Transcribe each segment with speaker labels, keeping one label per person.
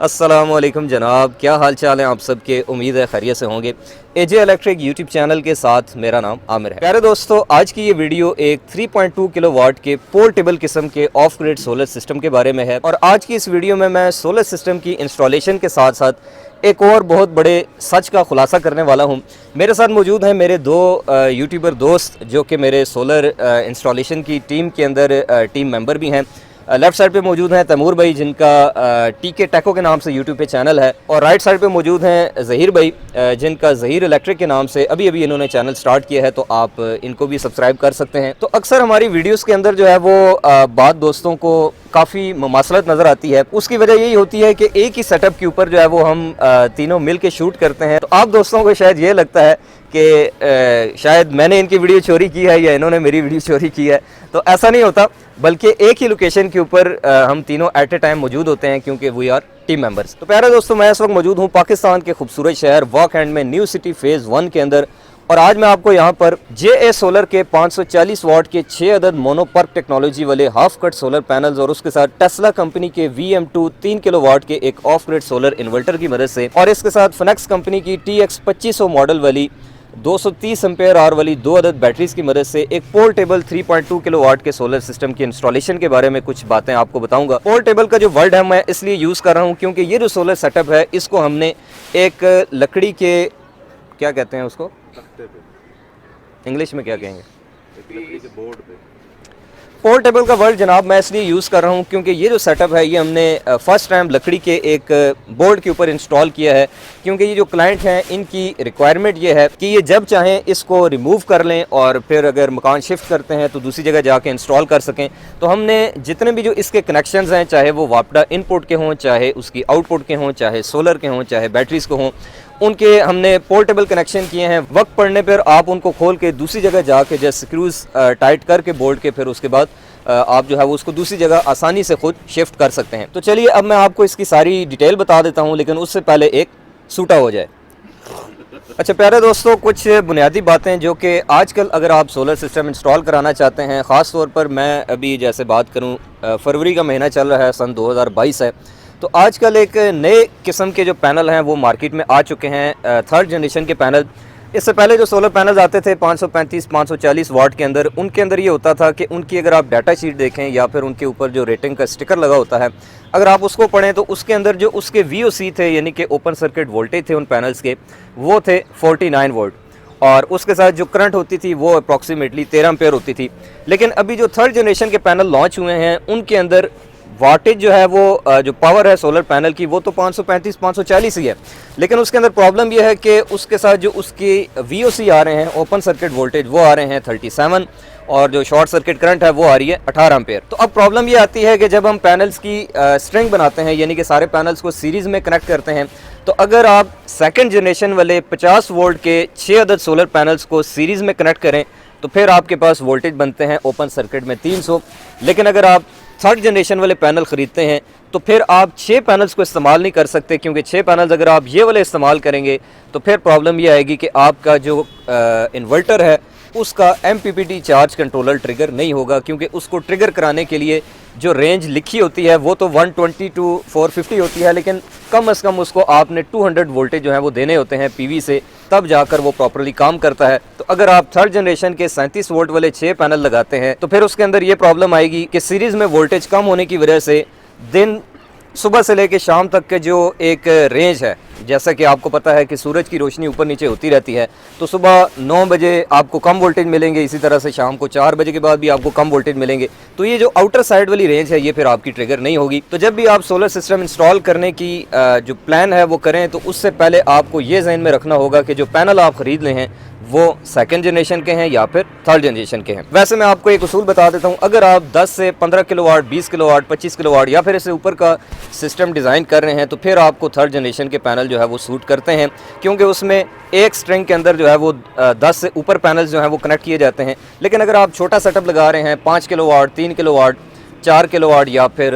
Speaker 1: अस्सलामुअलैकुम जनाब, क्या हाल चाल है आप सबके। उम्मीद है खैरियत से होंगे। एजे इलेक्ट्रिक यूट्यूब चैनल के साथ मेरा नाम आमिर है। प्यारे दोस्तों, आज की ये वीडियो एक 3.2 किलोवाट के पोर्टेबल किस्म के ऑफ ग्रिड सोलर सिस्टम के बारे में है। और आज की इस वीडियो में मैं सोलर सिस्टम की इंस्टॉलेशन के साथ साथ एक और बहुत बड़े सच का खुलासा करने वाला हूँ। मेरे साथ मौजूद हैं मेरे दो यूट्यूबर दोस्त जो कि मेरे सोलर इंस्टॉलेशन की टीम के अंदर टीम मेंबर भी हैं। लेफ्ट साइड पे मौजूद हैं तैमूर भाई, जिनका टीके टेको के नाम से यूट्यूब पे चैनल है, और राइट साइड पे मौजूद हैं ज़हीर भाई, जिनका ज़हीर इलेक्ट्रिक के नाम से अभी इन्होंने चैनल स्टार्ट किया है, तो आप इनको भी सब्सक्राइब कर सकते हैं। तो अक्सर हमारी वीडियोस के अंदर जो है वो बात दोस्तों को काफ़ी मुमासलत नज़र आती है। उसकी वजह यही होती है कि एक ही सेटअप के ऊपर जो है वो हम तीनों मिल के शूट करते हैं। तो आप दोस्तों को शायद ये लगता है कि शायद मैंने इनकी वीडियो चोरी की है या इन्होंने मेरी वीडियो चोरी की है। तो ऐसा नहीं होता, बल्कि एक ही लोकेशन के ऊपर हम तीनों एट ए टाइम मौजूद होते हैं, क्योंकि वी आर टीम मेंबर्स। तो प्यारे दोस्तों, मैं इस वक्त मौजूद हूँ पाकिस्तान के खूबसूरत शहर वॉक एंड में न्यू सिटी फेज़ 1 के अंदर। और आज मैं आपको यहाँ पर JA सोलर के 540 वाट के 6 अदद मोनोपर्क टेक्नोलॉजी वाले हाफ कट सोलर पैनल्स और उसके साथ टेस्ला कंपनी के VM2 3 किलोवाट के एक ऑफ ग्रिड सोलर इन्वर्टर की मदद से, और इसके साथ फिनेक्स कंपनी की TX 2500 मॉडल वाली 230 एम्पेयर आवर वाली 2 अदद बैटरीज की मदद से एक पोर्टेबल 3.2 किलोवाट के सोलर सिस्टम की इंस्टॉलेशन के बारे में कुछ बातें आपको बताऊंगा। पोर्टेबल का जो वर्ड है मैं इसलिए यूज़ कर रहा हूं क्योंकि ये जो सोलर सेटअप है इसको हमने एक लकड़ी के, क्या कहते हैं उसको, इंग्लिश में क्या कहेंगे, लकड़ी के बोर्ड पे। पोर्टेबल का वर्ड जनाब मैं इसलिए यूज़ कर रहा हूँ क्योंकि ये जो सेटअप है ये हमने फर्स्ट टाइम लकड़ी के एक बोर्ड के ऊपर इंस्टॉल किया है, क्योंकि ये जो क्लाइंट हैं इनकी रिक्वायरमेंट ये है कि ये जब चाहें इसको रिमूव कर लें और फिर अगर मकान शिफ्ट करते हैं तो दूसरी जगह जाके इंस्टॉल कर सकें। तो हमने जितने भी जो इसके कनेक्शंस हैं, चाहे वो वापडा इनपुट के हों, चाहे उसकी आउटपुट के हों, चाहे सोलर के हों, चाहे बैटरीज को हों, उनके हमने पोर्टेबल कनेक्शन किए हैं। वक्त पड़ने पर आप उनको खोल के दूसरी जगह जाके जस्ट स्क्रूज टाइट करके बोर्ड के, फिर उसके बाद आप जो है वो उसको दूसरी जगह आसानी से खुद शिफ्ट कर सकते हैं। तो चलिए अब मैं आपको इसकी सारी डिटेल बता देता हूँ, लेकिन उससे पहले एक सूटा हो जाए। अच्छा प्यारे दोस्तों, कुछ बुनियादी बातें जो कि आजकल अगर आप सोलर सिस्टम इंस्टॉल कराना चाहते हैं, ख़ास तौर पर मैं अभी जैसे बात करूँ, फरवरी का महीना चल रहा है, सन 2022 है, तो आजकल एक नए किस्म के जो पैनल हैं वो मार्केट में आ चुके हैं, थर्ड जनरेशन के पैनल। इससे पहले जो सोलर पैनल्स आते थे 535-540 वाट के अंदर, उनके अंदर ये होता था कि उनकी अगर आप डाटा शीट देखें या फिर उनके ऊपर जो रेटिंग का स्टिकर लगा होता है, अगर आप उसको पढ़ें तो उसके अंदर जो उसके VOC थे, यानी कि ओपन सर्किट वोल्टेज थे उन पैनल्स के, वो थे 49 वोल्ट, और उसके साथ जो करंट होती थी वो अप्रॉक्सीमेटली 13 एम्पेयर होती थी। लेकिन अभी जो थर्ड जनरेशन के पैनल लॉन्च हुए हैं उनके अंदर वाटेज जो है वो, जो पावर है सोलर पैनल की, वो तो 535-540 ही है, लेकिन उसके अंदर प्रॉब्लम यह है कि उसके साथ जो उसकी VOC आ रहे हैं, ओपन सर्किट वोल्टेज, वो आ रहे हैं 37, और जो शॉर्ट सर्किट करंट है वो आ रही है 18 एम्पेयर। तो अब प्रॉब्लम ये आती है कि जब हम पैनल्स की स्ट्रिंग बनाते हैं, यानी कि सारे पैनल्स को सीरीज़ में कनेक्ट करते हैं, तो अगर आप सेकेंड जनरेशन वाले 50 वोल्ट के 6 अदद सोलर पैनल्स को सीरीज़ में कनेक्ट करें तो फिर आपके पास वोल्टेज बनते हैं ओपन सर्किट में 300। लेकिन अगर आप थर्ड जनरेशन वाले पैनल ख़रीदते हैं तो फिर आप 6 पैनल्स को इस्तेमाल नहीं कर सकते, क्योंकि 6 पैनल्स अगर आप ये वाले इस्तेमाल करेंगे तो फिर प्रॉब्लम ये आएगी कि आपका जो इन्वर्टर है उसका MPPT चार्ज कंट्रोलर ट्रिगर नहीं होगा, क्योंकि उसको ट्रिगर कराने के लिए जो रेंज लिखी होती है वो तो 120 to 450 होती है, लेकिन कम से कम उसको आपने 200 वोल्टेज जो है वो देने होते हैं PV से, तब जाकर वो प्रॉपर्ली काम करता है। तो अगर आप थर्ड जनरेशन के 37 वोल्ट वाले 6 पैनल लगाते हैं तो फिर उसके अंदर ये प्रॉब्लम आएगी कि सीरीज़ में वोल्टेज कम होने की वजह से दिन सुबह से लेकर शाम तक के जो एक रेंज है, जैसा कि आपको पता है कि सूरज की रोशनी ऊपर नीचे होती रहती है, तो सुबह 9 बजे आपको कम वोल्टेज मिलेंगे, इसी तरह से शाम को 4 बजे के बाद भी आपको कम वोल्टेज मिलेंगे। तो ये जो आउटर साइड वाली रेंज है ये फिर आपकी ट्रिगर नहीं होगी। तो जब भी आप सोलर सिस्टम इंस्टॉल करने की जो प्लान है वो करें, तो उससे पहले आपको ये जहन में रखना होगा कि जो पैनल आप ख़रीद रहे हैं वो सेकंड जनरेशन के हैं या फिर थर्ड जनरेशन के हैं। वैसे मैं आपको एक उसूल बता देता हूं, अगर आप 10 से 15 किलोवाट, 20 किलोवाट, 25 किलोवाट या फिर इससे ऊपर का सिस्टम डिज़ाइन कर रहे हैं तो फिर आपको थर्ड जनरेशन के पैनल जो है वो सूट करते हैं, क्योंकि उसमें एक स्ट्रिंग के अंदर जो है वो 10 से ऊपर पैनल्स जो हैं वो कनेक्ट किए जाते हैं। लेकिन अगर आप छोटा सेटअप लगा रहे हैं, 5 किलोवाट, 3 किलोवाट, 4 किलोवाट या फिर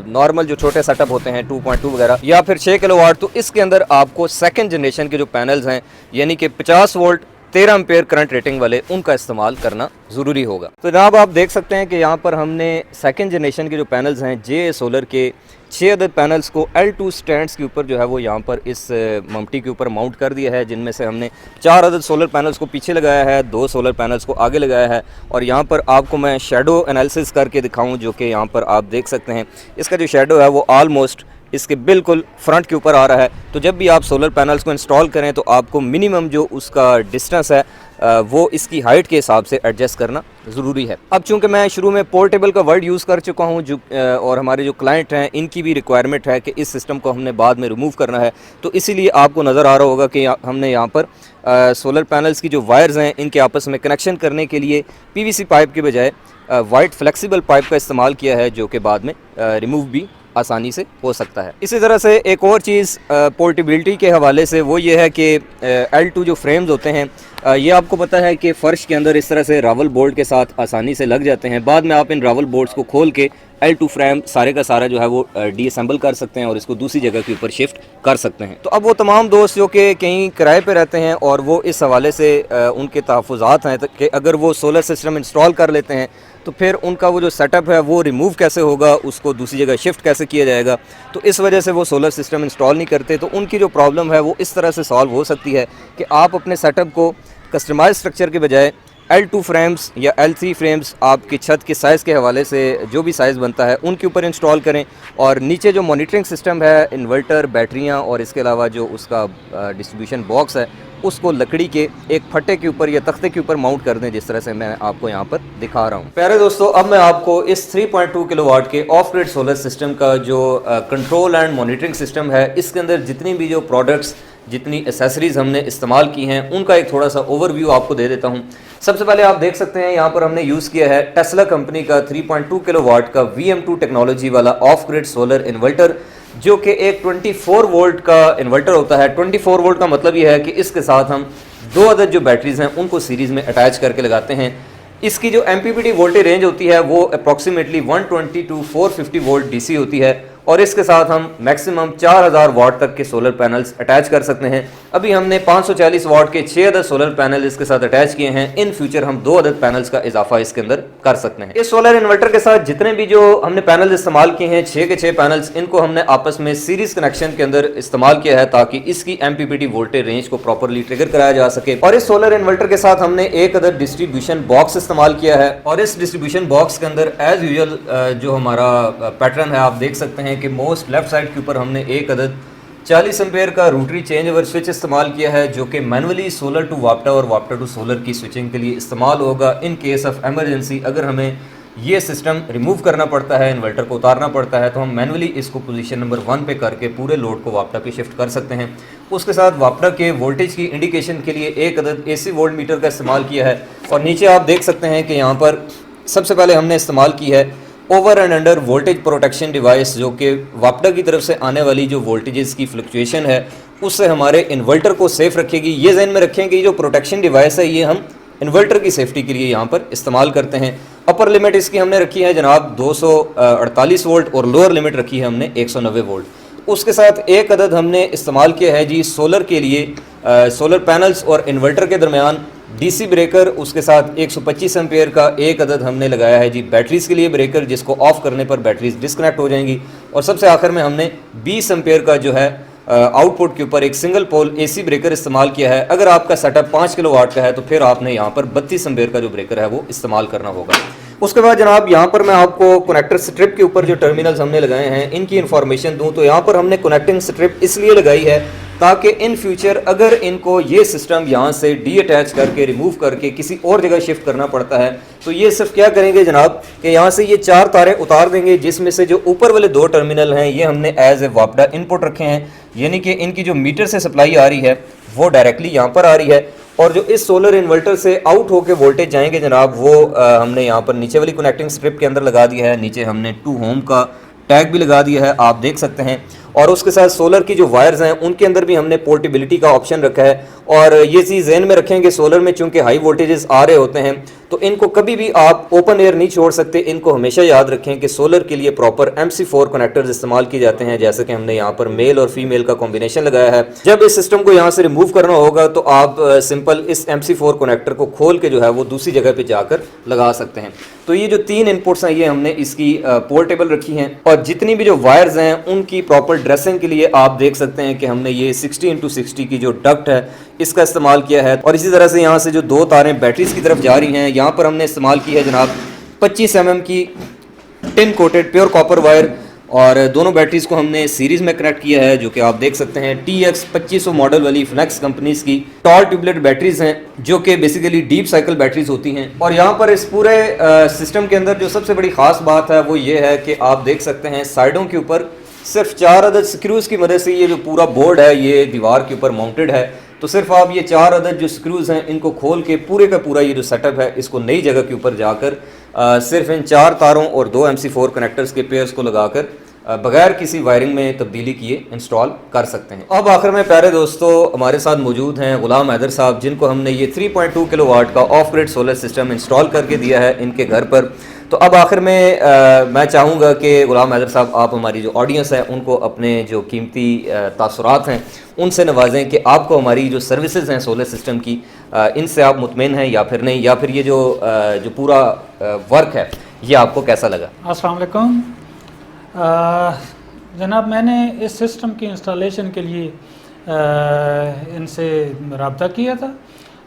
Speaker 1: नॉर्मल जो छोटे सेटअप होते हैं 2.2 वगैरह, या फिर 6 किलोवाट, तो इसके अंदर आपको सेकंड जनरेशन के जो पैनल्स हैं, यानी कि 50 वोल्ट 13 एम्पेयर करंट रेटिंग वाले उनका इस्तेमाल करना ज़रूरी होगा। तो जनाब आप देख सकते हैं कि यहाँ पर हमने सेकंड जनरेशन के जो पैनल्स हैं जे सोलर के 6 अदद पैनल्स को L2 स्टैंड्स के ऊपर जो है वो यहाँ पर इस ममटी के ऊपर माउंट कर दिया है, जिनमें से हमने 4 अदद सोलर पैनल्स को पीछे लगाया है, 2 सोलर पैनल्स को आगे लगाया है। और यहाँ पर आपको मैं शेडो एनालिसिस करके दिखाऊं, जो कि यहाँ पर आप देख सकते हैं इसका जो शेडो है वो ऑलमोस्ट इसके बिल्कुल फ्रंट के ऊपर आ रहा है। तो जब भी आप सोलर पैनल्स को इंस्टॉल करें तो आपको मिनिमम जो उसका डिस्टेंस है वो इसकी हाइट के हिसाब से एडजस्ट करना ज़रूरी है। अब चूंकि मैं शुरू में पोर्टेबल का वर्ड यूज़ कर चुका हूं, जो और हमारे जो क्लाइंट हैं इनकी भी रिक्वायरमेंट है कि इस सिस्टम को हमने बाद में रिमूव करना है, तो इसीलिए आपको नज़र आ रहा होगा कि हमने यहाँ पर सोलर पैनल्स की जो वायर्स हैं इनके आपस में कनेक्शन करने के लिए PVC पाइप के बजाय वाइट फ्लेक्सिबल पाइप का इस्तेमाल किया है, जो कि बाद में रिमूव भी आसानी से हो सकता है। इसी तरह से एक और चीज़ पोर्टेबिलिटी के हवाले से वो ये है कि L2 जो फ्रेम्स होते हैं ये आपको पता है कि फ़र्श के अंदर इस तरह से रावल बोल्ट के साथ आसानी से लग जाते हैं। बाद में आप इन रावल बोल्ट्स को खोल के L2 फ्रेम सारे का सारा जो है वो डीअसेंबल कर सकते हैं और इसको दूसरी जगह के ऊपर शिफ्ट कर सकते हैं। तो अब वो तमाम दोस्त जो कि कहीं किराए पे रहते हैं और वो इस हवाले से उनके तहफ़्फ़ुज़ात हैं कि अगर वो सोलर सिस्टम इंस्टॉल कर लेते हैं तो फिर उनका वो जो सेटअप है वो रिमूव कैसे होगा, उसको दूसरी जगह शिफ्ट कैसे किया जाएगा, तो इस वजह से वो सोलर सिस्टम इंस्टॉल नहीं करते। तो उनकी जो प्रॉब्लम है वो इस तरह से सॉल्व हो सकती है कि आप अपने सेटअप को कस्टमाइज स्ट्रक्चर के बजाय L2 फ्रेम्स या L3 फ्रेम्स आपकी छत के साइज़ के हवाले से जो भी साइज़ बनता है उनके ऊपर इंस्टॉल करें, और नीचे जो मॉनिटरिंग सिस्टम है, इन्वर्टर, बैटरियां और इसके अलावा जो उसका डिस्ट्रीब्यूशन बॉक्स है उसको लकड़ी के एक फट्टे के ऊपर या तख्ते के ऊपर माउंट कर दें, जिस तरह से मैं आपको यहाँ पर दिखा रहा हूँ। प्यारे दोस्तों, अब मैं आपको इस 3.2 किलोवाट के ऑफ ग्रिड सोलर सिस्टम का जो कंट्रोल एंड मॉनिटरिंग सिस्टम है, इसके अंदर जितनी भी जो प्रोडक्ट्स, जितनी एसेसरीज़ हमने इस्तेमाल की हैं उनका एक थोड़ा सा ओवरव्यू आपको दे देता हूँ। सबसे पहले आप देख सकते हैं यहाँ पर हमने यूज़ किया है टेस्ला कंपनी का 3.2 किलोवाट का VM2 टेक्नोलॉजी वाला ऑफ ग्रिड सोलर इन्वर्टर, जो कि एक 24 वोल्ट का इन्वर्टर होता है। 24 वोल्ट का मतलब ये है कि इसके साथ हम 2 अदद जो बैटरीज हैं उनको सीरीज़ में अटैच करके लगाते हैं। इसकी जो MPPT वोल्टेज रेंज होती है वो अप्रॉक्सीमेटली 120 टू 450 वोल्ट DC होती है, और इसके साथ हम मैक्सिमम 4000 वाट तक के सोलर पैनल्स अटैच कर सकते हैं। अभी हमने 540 वाट के 6 अदद सोलर पैनल इसके साथ अटैच किए हैं। इन फ्यूचर हम 2 अदद पैनल्स का इजाफा इसके अंदर कर सकते हैं। इस सोलर इन्वर्टर के साथ जितने भी जो हमने पैनल इस्तेमाल किए हैं, 6 के 6 पैनल्स, इनको हमने आपस में सीरीज कनेक्शन के अंदर इस्तेमाल किया है ताकि इसकी MPPT वोल्टेज रेंज को प्रॉपरली ट्रिगर कराया जा सके। और इस सोलर इन्वर्टर के साथ हमने एक अदद डिस्ट्रीब्यूशन बॉक्स इस्तेमाल किया है, और इस डिस्ट्रीब्यूशन बॉक्स के अंदर एज यूजुअल जो हमारा पैटर्न है आप देख सकते हैं कि मोस्ट लेफ्ट साइड के ऊपर हमने एक अदद 40 एम्पेयर का रोटरी चेंज ओवर स्विच इस्तेमाल किया है, जो कि मैनुअली सोलर टू वाप्टा और वाप्टा टू सोलर की स्विचिंग के लिए इस्तेमाल होगा। इन केस ऑफ एमरजेंसी अगर हमें ये सिस्टम रिमूव करना पड़ता है, इन्वर्टर को उतारना पड़ता है, तो हम मैनुअली इसको पोजीशन नंबर 1 पे करके पूरे लोड को वाप्टा पे शिफ्ट कर सकते हैं। उसके साथ वाप्टा के वोल्टेज की इंडिकेशन के लिए एक अदद AC वोल्ट मीटर का इस्तेमाल किया है। और नीचे आप देख सकते हैं कि यहाँ पर सबसे पहले हमने इस्तेमाल की है over and under voltage protection device, जो कि वाप्टा की तरफ से आने वाली जो वोल्टेजेस की फ्लक्चुएशन है उससे हमारे इन्वर्टर को सेफ रखेगी। ये ज़हन में रखें कि जो प्रोटेक्शन डिवाइस है ये हम इन्वर्टर की सेफ्टी के लिए यहाँ पर इस्तेमाल करते हैं। अपर लिमिट इसकी हमने रखी है जनाब 248 वोल्ट और लोअर लिमिट रखी है हमने 190 वोल्ट। उसके साथ एक अदद हमने इस्तेमाल किया है जी सोलर के लिए, सोलर पैनल्स और इन्वर्टर के दरमियान DC ब्रेकर। उसके साथ 125 एम्पेयर का एक अदद हमने लगाया है जी बैटरीज के लिए ब्रेकर, जिसको ऑफ करने पर बैटरीज डिस्कनेक्ट हो जाएंगी। और सबसे आखिर में हमने 20 एम्पेयर का जो है आउटपुट के ऊपर एक सिंगल पोल AC ब्रेकर इस्तेमाल किया है। अगर आपका सेटअप 5 किलोवाट का है तो फिर आपने यहाँ पर 32 एम्पेयर का जो ब्रेकर है वो इस्तेमाल करना होगा। उसके बाद जनाब यहाँ पर मैं आपको कनेक्टर स्ट्रिप के ऊपर जो टर्मिनल्स हमने लगाए हैं इनकी इन्फॉर्मेशन दूँ, तो यहाँ पर हमने कनेक्टिंग स्ट्रिप इसलिए लगाई है ताकि इन फ्यूचर अगर इनको ये सिस्टम यहाँ से डीअटैच करके रिमूव करके किसी और जगह शिफ्ट करना पड़ता है तो ये सिर्फ क्या करेंगे जनाब कि यहाँ से ये 4 तारें उतार देंगे, जिसमें से जो ऊपर वाले 2 टर्मिनल हैं ये हमने एज ए वाप्टा इनपुट रखे हैं, यानी कि इनकी जो मीटर से सप्लाई आ रही है वो डायरेक्टली यहाँ पर आ रही है। और जो इस सोलर इन्वर्टर से आउट होकर वोल्टेज जाएंगे जनाब वो हमने यहाँ पर नीचे वाली कनेक्टिंग स्ट्रिप के अंदर लगा दिया है। नीचे हमने टू होम का टैग भी लगा दिया है, आप देख सकते हैं। और उसके साथ सोलर की जो वायर्स हैं उनके अंदर भी हमने पोर्टेबिलिटी का ऑप्शन रखा है। और ये चीज़ ज़हन में रखें कि सोलर में चूंकि हाई वोल्टेजेस आ रहे होते हैं तो इनको कभी भी आप ओपन एयर नहीं छोड़ सकते। इनको हमेशा याद रखें कि सोलर के लिए प्रॉपर MC4 कनेक्टर्स इस्तेमाल किए जाते हैं, जैसे कि हमने यहाँ पर मेल और फीमेल का कॉम्बिनेशन लगाया है। जब इस सिस्टम को यहाँ से रिमूव करना होगा तो आप सिंपल इस MC4 कनेक्टर को खोल के जो है वो दूसरी जगह पे जाकर लगा सकते हैं। तो ये जो 3 इनपुट्स हैं ये हमने इसकी पोर्टेबल रखी हैं। और जितनी भी जो वायर्स हैं उनकी प्रॉपर ड्रेसिंग के लिए आप देख सकते हैं कि हमने ये 60x60 की जो डक्ट है इसका इस्तेमाल किया है। और इसी तरह से यहाँ से जो 2 तारें बैटरीज की तरफ जा रही हैं, यहाँ पर हमने इस्तेमाल की है जनाब 25 mm की tin coated pure copper wire. और दोनों बैटरीज को हमने सीरीज में कनेक्ट किया है, जो कि आप देख सकते हैं TX 2500 मॉडल वाली फ्लेक्स कंपनीज की टॉल ट्यूबलेट बैटरीज हैं, जो कि बेसिकली डीप साइकिल बैटरीज होती हैं। और यहाँ पर इस पूरे सिस्टम के अंदर जो सबसे बड़ी खास बात है वो ये है कि आप देख सकते हैं साइडों के ऊपर सिर्फ 4 अदद स्क्रूज की मदद से ये जो पूरा बोर्ड है ये दीवार के ऊपर माउंटेड है। तो सिर्फ आप ये 4 अदद जो स्क्रूज हैं इनको खोल के पूरे का पूरा ये जो सेटअप है इसको नई जगह के ऊपर जाकर सिर्फ इन 4 तारों और 2 MC4 कनेक्टर्स के पेयर्स को लगाकर बगैर किसी वायरिंग में तब्दीली किए इंस्टॉल कर सकते हैं। अब आखिर में प्यारे दोस्तों हमारे साथ मौजूद हैं गुलाम हैदर साहब, जिनको हमने ये 3.2 किलोवाट का of grid solar system install करके दिया है इनके घर पर। तो अब आखिर में मैं चाहूँगा कि गुलाम हैदर साहब आप हमारी जो ऑडियंस है उनको अपने जो कीमती तासुरात हैं उनसे नवाजें कि आपको हमारी जो सर्विसेज हैं सोलर सिस्टम की इनसे आप मुतमईन हैं या फिर नहीं, या फिर ये जो पूरा वर्क है ये आपको कैसा लगा।
Speaker 2: अस्सलाम वालेकुम जनाब, मैंने इस सिस्टम की इंस्टॉलेशन के लिए इनसे रब्ता किया था,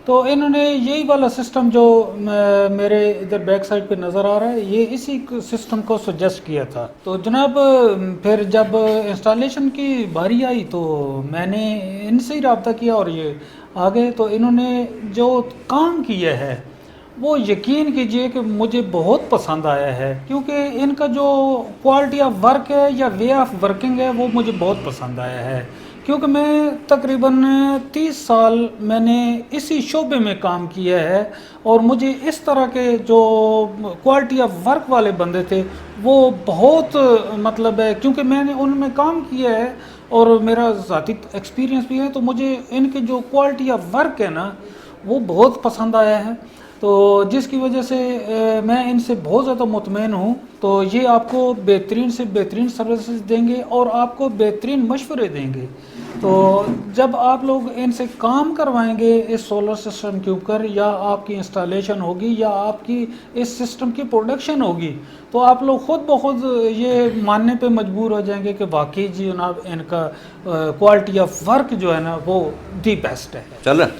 Speaker 2: तो इन्होंने यही वाला सिस्टम जो मेरे इधर बैक साइड पे नज़र आ रहा है ये इसी सिस्टम को सजेस्ट किया था। तो जनाब फिर जब इंस्टॉलेशन की बारी आई तो मैंने इनसे ही रब्ता किया और ये आ गए। तो इन्होंने जो काम किया है वो यकीन कीजिए कि मुझे बहुत पसंद आया है, क्योंकि इनका जो क्वालिटी ऑफ वर्क है या वे ऑफ वर्किंग है वो मुझे बहुत पसंद आया है। क्योंकि मैं तकरीबन 30 साल मैंने इसी शोबे में काम किया है और मुझे इस तरह के जो क्वालिटी ऑफ वर्क वाले बंदे थे वो बहुत मतलब है, क्योंकि मैंने उनमें काम किया है और मेरा ज़ाती एक्सपीरियंस भी है, तो मुझे इनके जो क्वालिटी ऑफ वर्क है ना वो बहुत पसंद आया है। तो जिसकी वजह से मैं इनसे बहुत ज़्यादा मुतमईन हूँ। तो ये आपको बेहतरीन से बेहतरीन सर्विसेज देंगे और आपको बेहतरीन मशवरे देंगे। तो जब आप लोग इनसे काम करवाएंगे इस सोलर सिस्टम के ऊपर, या आपकी इंस्टॉलेशन होगी या आपकी इस सिस्टम की प्रोडक्शन होगी, तो आप लोग ख़ुद ब खुद ये मानने पे मजबूर हो जाएंगे कि वाकई जी जनाब इनका क्वालिटी ऑफ वर्क जो है ना वो दी बेस्ट है।
Speaker 1: चल रहा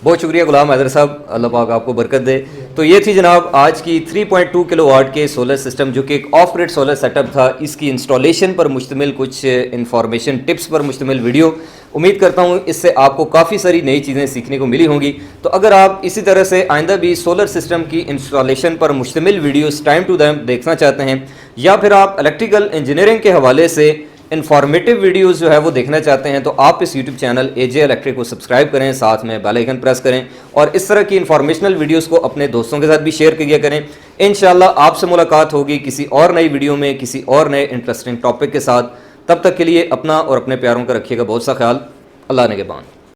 Speaker 1: बहुत शुक्रिया गुलाम हैदर साहब, अल्लाह पाक आपको बरकत दे। तो ये थी जनाब आज की 3.2 किलोवाट के सोलर सिस्टम, जो कि एक ऑफ ग्रिड सोलर सेटअप था, इसकी इंस्टॉलेशन पर मुश्तमिल कुछ इंफॉर्मेशन टिप्स पर मुश्तमिल वीडियो। उम्मीद करता हूँ इससे आपको काफ़ी सारी नई चीज़ें सीखने को मिली होंगी। तो अगर आप इसी तरह से आइंदा भी सोलर सिस्टम की इंस्टॉलेशन पर मुश्तमिल वीडियोज़ टाइम टू टाइम देखना चाहते हैं, या फिर आप इलेक्ट्रिकल इंजीनियरिंग के हवाले से इन्फॉर्मेटिव वीडियोस जो है वो देखना चाहते हैं, तो आप इस यूट्यूब चैनल AJ इलेक्ट्रिक को सब्सक्राइब करें, साथ में बेल आइकन प्रेस करें और इस तरह की इन्फॉर्मेशनल वीडियोस को अपने दोस्तों के साथ भी शेयर किया करें। इंशाल्लाह आपसे मुलाकात होगी किसी और नई वीडियो में किसी और नए इंटरेस्टिंग टॉपिक के साथ। तब तक के लिए अपना और अपने प्यारों का रखिएगा बहुत सा ख्याल। अल्लाह ने के बान।